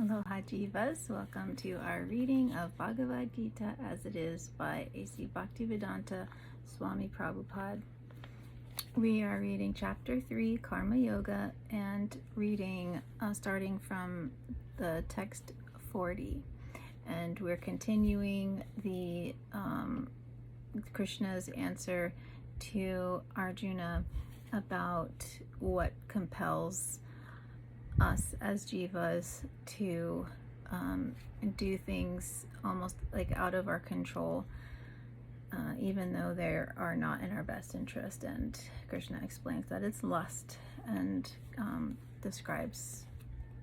Aloha Jivas, welcome to our reading of Bhagavad Gita as it is by A.C. Bhaktivedanta, Swami Prabhupad. We are reading chapter 3, Karma Yoga, and reading starting from the text 40. And we're continuing the Krishna's answer to Arjuna about what compels us as jivas to do things almost like out of our control, even though they are not in our best interest. And Krishna explains that it's lust and describes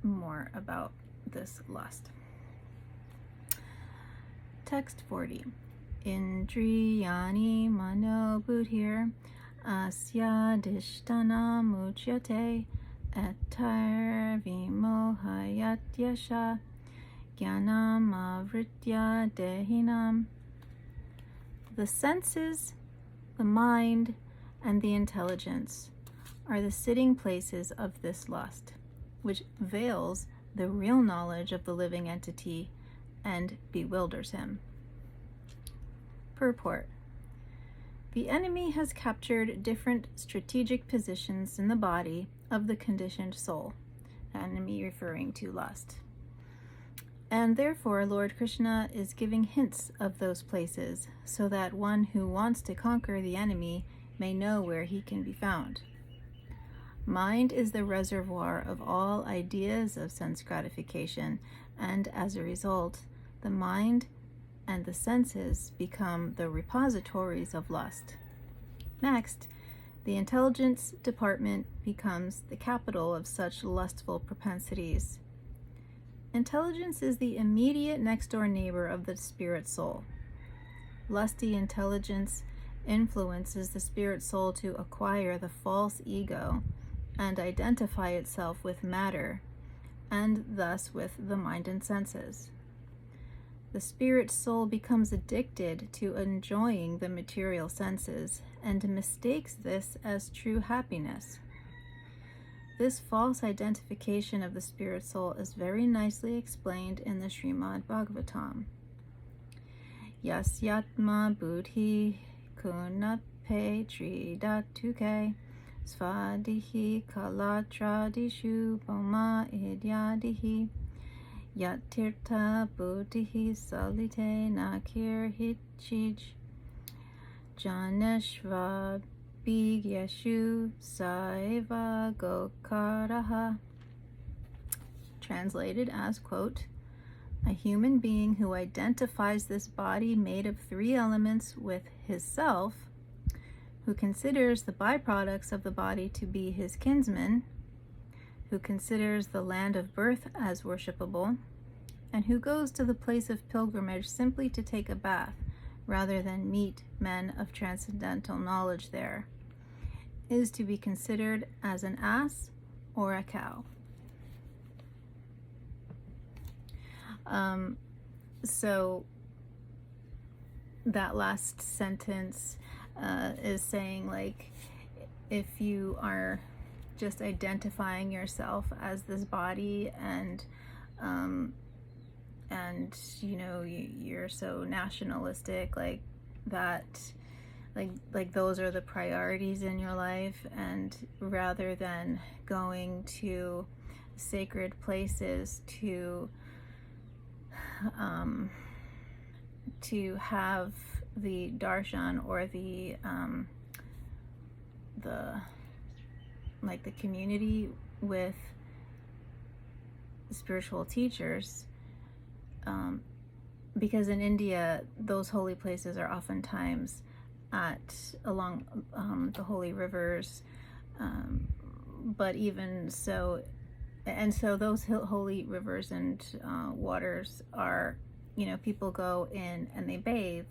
more about this lust. Text 40. Indriyani mano buddhir asya dishtana muchyate etar vimohayat yasha jnanam avritya dehinam. The senses, the mind, and the intelligence are the sitting places of this lust, which veils the real knowledge of the living entity and bewilders him. Purport. The enemy has captured different strategic positions in the body of the conditioned soul, the enemy referring to lust. And therefore, Lord Krishna is giving hints of those places so that one who wants to conquer the enemy may know where he can be found. Mind is the reservoir of all ideas of sense gratification, and as a result, the mind and the senses become the repositories of lust. Next, the intelligence department becomes the capital of such lustful propensities. Intelligence is the immediate next-door neighbor of the spirit soul. Lusty intelligence influences the spirit soul to acquire the false ego and identify itself with matter, and thus with the mind and senses. The spirit soul becomes addicted to enjoying the material senses and mistakes this as true happiness. This false identification of the spirit soul is very nicely explained in the Srimad Bhagavatam. Yasyatma buddhi kunape tridatuke svadihi kalatradishu boma idyadihi yatirtha buddhihi salite nakir hichij janeshva Yeshu Saiva Gokaraha. Translated as, quote, a human being who identifies this body made of three elements with his self, who considers the byproducts of the body to be his kinsmen, who considers the land of birth as worshipable, and who goes to the place of pilgrimage simply to take a bath rather than meet men of transcendental knowledge there, is to be considered as an ass or a cow. So that last sentence is saying, like, if you are just identifying yourself as this body and you know, you're so nationalistic, like that, like those are the priorities in your life, and rather than going to sacred places to have the darshan or the community with spiritual teachers, because in India those holy places are oftentimes along the holy rivers, but even so, and so those holy rivers and waters are, you know, people go in and they bathe.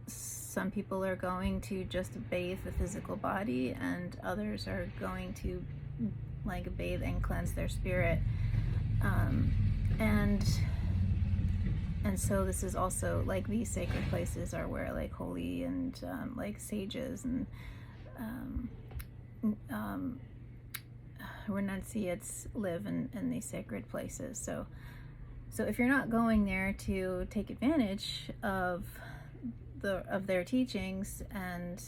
Some people are going to just bathe the physical body, and others are going to like bathe and cleanse their spirit, and so this is also like these sacred places are where like holy and like sages and renunciates live in these sacred places. So if you're not going there to take advantage of their teachings, and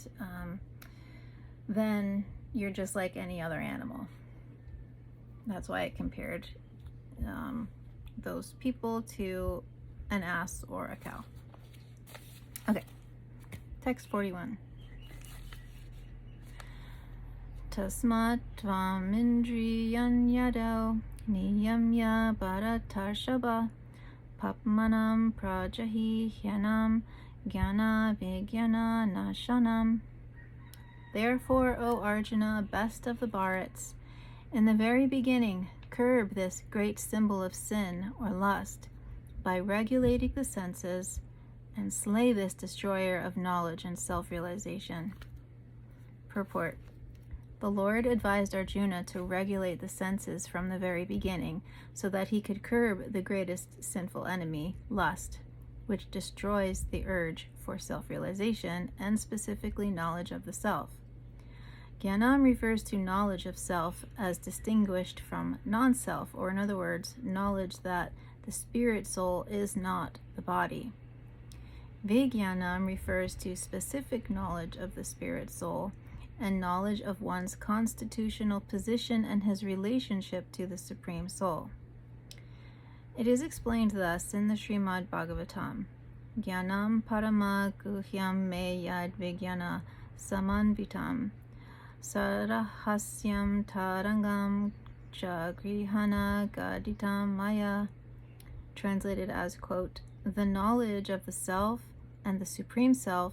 then you're just like any other animal. That's why it compared those people to an ass or a cow. Okay, text 41. Tasmat tvam indriyan yado niyamya bharatarshaba papmanam prajahi hyanam jnana vijnana nashanam. Therefore, O Arjuna, best of the Bharats, in the very beginning, curb this great symbol of sin or lust by regulating the senses, and slay this destroyer of knowledge and self-realization. Purport. The Lord advised Arjuna to regulate the senses from the very beginning so that he could curb the greatest sinful enemy, lust, which destroys the urge for self-realization and specifically knowledge of the self. Jnanam refers to knowledge of self as distinguished from non-self, or in other words, knowledge that the spirit soul is not the body. Vijnanam refers to specific knowledge of the spirit soul and knowledge of one's constitutional position and his relationship to the Supreme Soul. It is explained thus in the Srimad Bhagavatam. Jnanam parama guhyam me yad vijnana samanvitam sarahasyam tarangam chagrihana gaditam maya. Translated as, quote, the knowledge of the self and the Supreme Self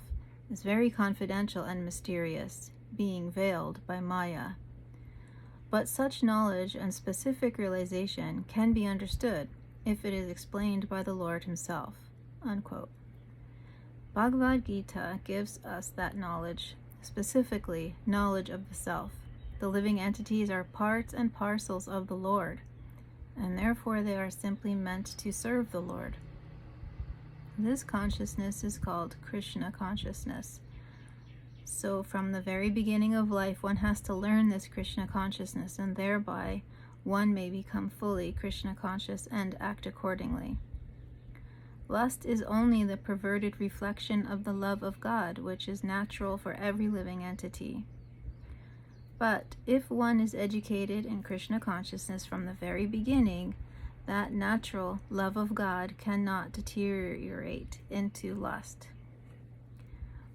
is very confidential and mysterious, being veiled by Maya. But such knowledge and specific realization can be understood if it is explained by the Lord himself, unquote. Bhagavad Gita gives us that knowledge, specifically knowledge of the self. The living entities are parts and parcels of the Lord, and therefore they are simply meant to serve the Lord. This consciousness is called Krishna consciousness. So from the very beginning of life, one has to learn this Krishna consciousness, and thereby one may become fully Krishna conscious and act accordingly. Lust is only the perverted reflection of the love of God, which is natural for every living entity. But if one is educated in Krishna consciousness from the very beginning, that natural love of God cannot deteriorate into lust.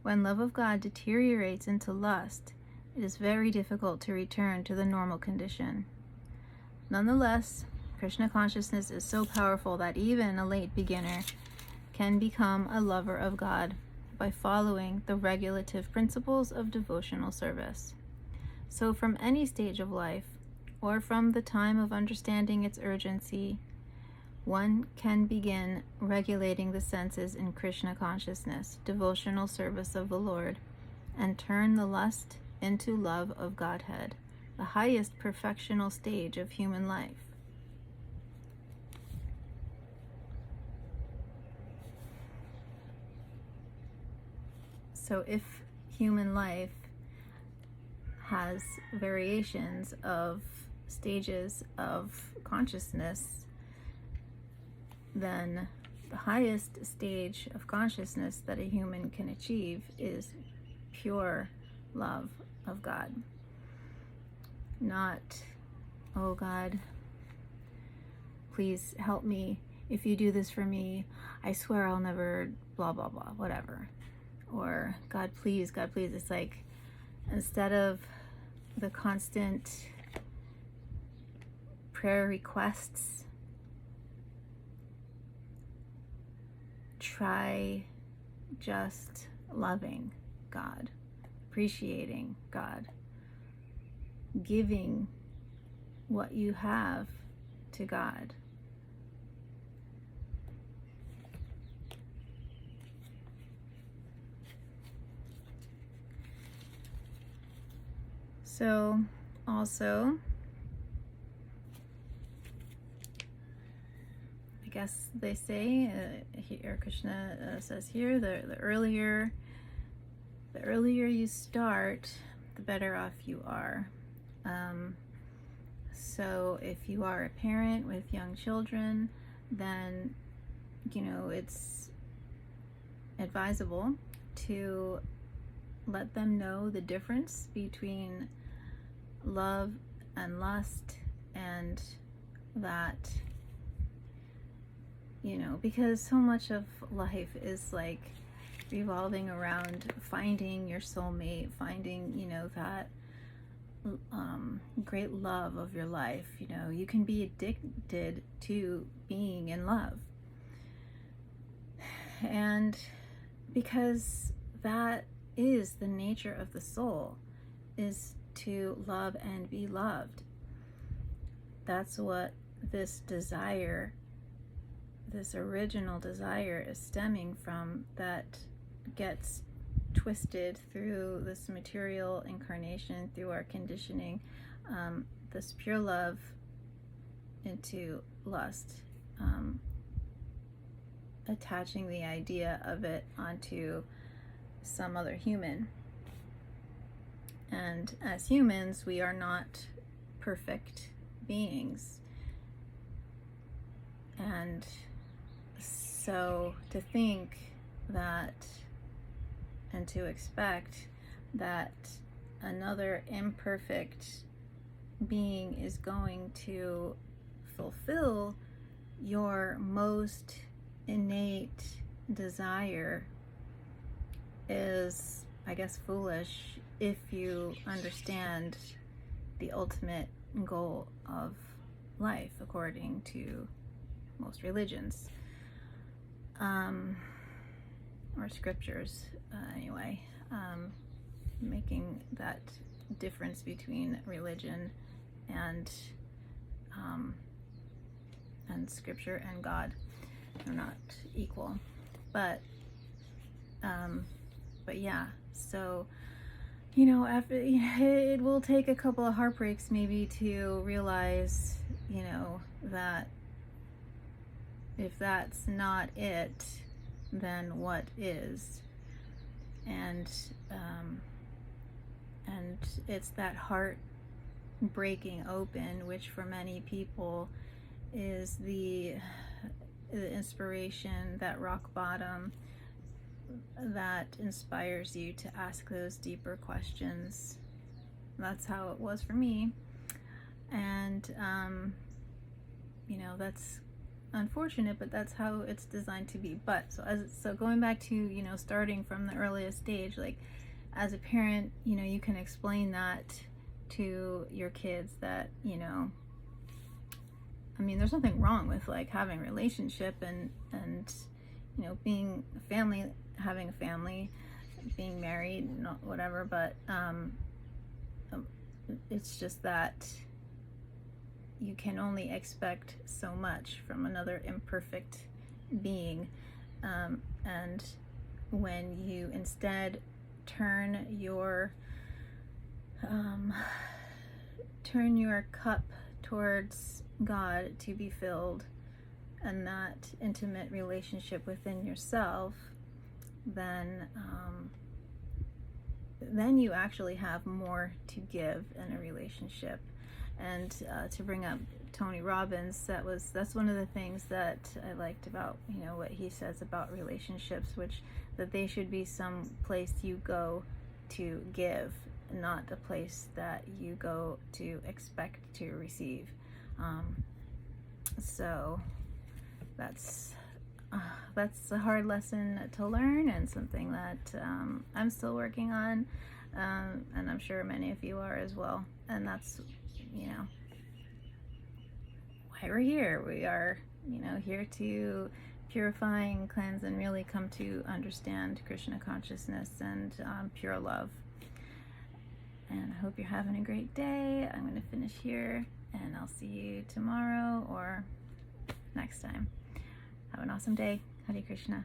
When love of God deteriorates into lust, it is very difficult to return to the normal condition. Nonetheless, Krishna consciousness is so powerful that even a late beginner can become a lover of God by following the regulative principles of devotional service. So from any stage of life, or from the time of understanding its urgency, one can begin regulating the senses in Krishna consciousness, devotional service of the Lord, and turn the lust into love of Godhead, the highest perfectional stage of human life. So if human life has variations of stages of consciousness, then the highest stage of consciousness that a human can achieve is pure love of God. Not, oh God, please help me. If you do this for me, I swear I'll never blah, blah, blah, whatever. Or God, please, God, please. It's like, instead of the constant prayer requests, try just loving God, appreciating God, giving what you have to God. So also, I guess they say, or Krishna says here, the earlier you start, the better off you are. So if you are a parent with young children, then, it's advisable to let them know the difference between love and lust, and that, because so much of life is like revolving around finding your soulmate, finding, that great love of your life. You can be addicted to being in love. And because that is the nature of the soul, is to love and be loved. That's what this desire, this original desire, is stemming from, that gets twisted through this material incarnation, through our conditioning, this pure love into lust, attaching the idea of it onto some other human. And as humans, we are not perfect beings. And so to think that, and to expect that another imperfect being is going to fulfill your most innate desire is, I guess, foolish if you understand the ultimate goal of life according to most religions, or scriptures, anyway, making that difference between religion and scripture and God are not equal. But yeah, so after, it will take a couple of heartbreaks maybe to realize, that if that's not it, then what is? And it's that heart breaking open, which for many people is the inspiration, that rock bottom that inspires you to ask those deeper questions. That's how it was for me. And that's unfortunate, but that's how it's designed to be. But so going back to starting from the earliest stage, like as a parent, you can explain that to your kids, that there's nothing wrong with like having a relationship and being a family, having a family, being married, whatever, but it's just that you can only expect so much from another imperfect being, and when you instead turn your cup towards God to be filled, and that intimate relationship within yourself, then you actually have more to give in a relationship. And to bring up Tony Robbins, that's one of the things that I liked about what he says about relationships, which that they should be some place you go to give, not a place that you go to expect to receive. So that's a hard lesson to learn, and something that I'm still working on, and I'm sure many of you are as well. And that's why we're here. We are here to purify and cleanse and really come to understand Krishna consciousness and pure love. And I hope you're having a great day. I'm going to finish here, and I'll see you tomorrow or next time. Have an awesome day. Hare Krishna.